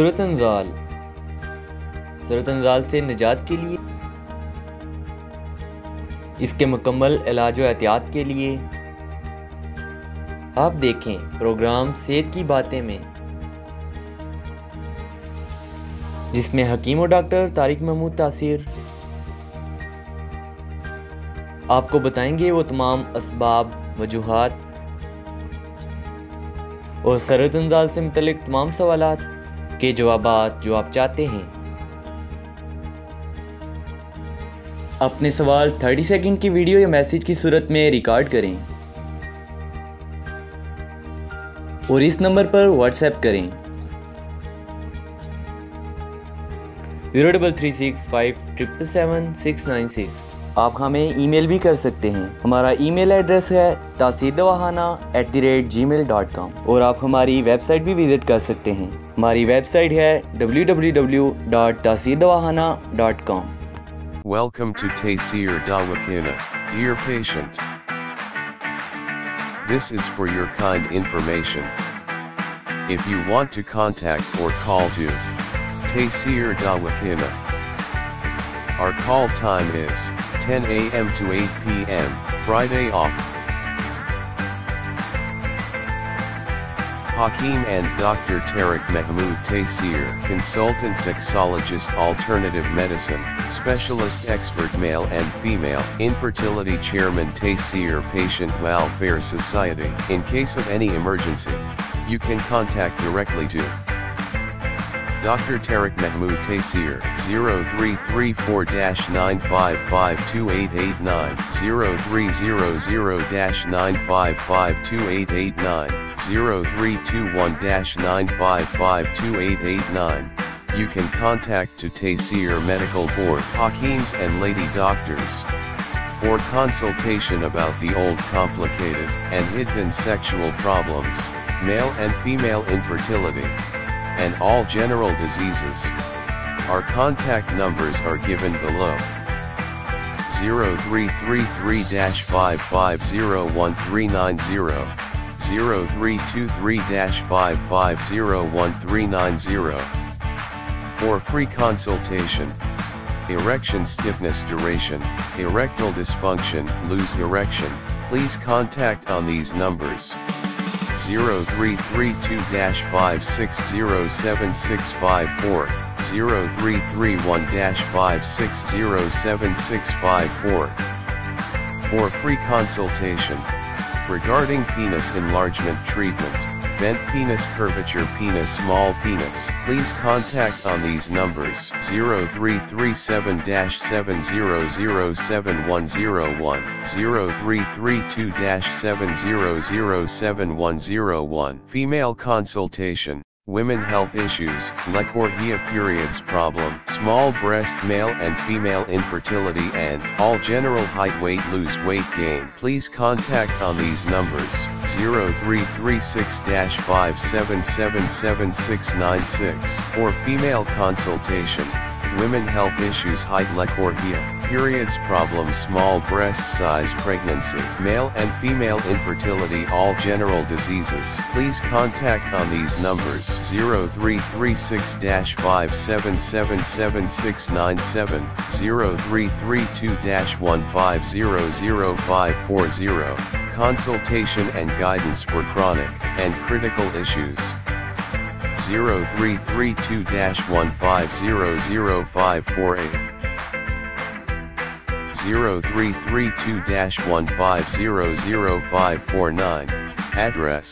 सूरत अंजाल से निजात के लिए, इसके मुकम्मल इलाज व एहतियात के लिए आप देखें प्रोग्राम सेहत की बातें में, जिसमें हकीम और डॉक्टर तारिक महमूद तासीर आपको बताएंगे वो तमाम असबाब, वजूहात और सूरत अंजाल से मुतल्लिक तमाम सवालात के जवाबात जो आप चाहते हैं। अपने सवाल 30 सेकंड की वीडियो या मैसेज की सूरत में रिकॉर्ड करें और इस नंबर पर व्हाट्सएप करें 03365777696। आप हमें ईमेल भी कर सकते हैं। हमारा ईमेल एड्रेस है taseerdawakhana@gmail.com और आप हमारी वेबसाइट भी विजिट कर सकते हैं। हमारी वेबसाइट है www.taseerdawakhana.com। Welcome to Taseer DawaKhana, dear patient. This is for your kind information. If you want to contact or call to Taseer DawaKhana, our call time is 10 a.m. to 8 p.m., Friday off. Hakeem and Dr. Tariq Mahmood Taseer, consultant sexologist, alternative medicine, specialist expert, male and female, infertility, chairman Taseer Patient Welfare Society. In case of any emergency, you can contact directly to Dr. Tariq Mahmood Taseer, 0334-9552889, 0300-9552889, 0321-9552889. You can contact to Taseer Medical Board, Hakeems and Lady Doctors, for consultation about the old, complicated, and hidden sexual problems, male and female infertility, and all general diseases. Our contact numbers are given below. 0333-5501390, 0323-5501390. For free consultation. Erection stiffness, duration, erectile dysfunction, loose erection, please contact on these numbers. 0332-5607654, 0331-5607654. For free consultation. Regarding penis enlargement treatment, bent penis, curvature penis, small penis, please contact on these numbers. 0337-7007101, 0332-7007101. Female consultation. Women health issues, lecorrhea, periods problem, small breast, male and female infertility, and all general height, weight, lose weight, gain. Please contact on these numbers. 0336-5777696. For female consultation. Women health issues, height, lecorrhea, periods problem, small breast size, pregnancy, male and female infertility, all general diseases. Please contact on these numbers. 0336-5777697, 0332-1500540. Consultation and guidance for chronic and critical issues. 0332-1500548, 0332-1500549. Address: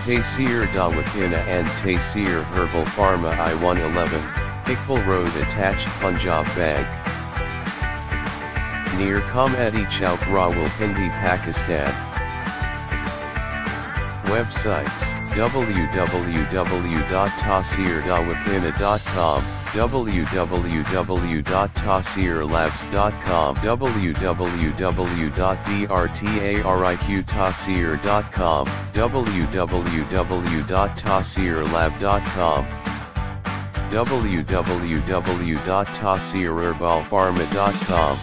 Taseer DawaKhana and Taseer Herbal Pharma, I-111, Iqbal Road, attached, Punjab Bank, near Comedy Chowk, Rawalpindi, Pakistan. Websites: www.taseerdawakhana.com, www.taseerlabs.com, www.drtariqtaseer.com, www.taseerlab.com, www.taseerherbalpharma.com.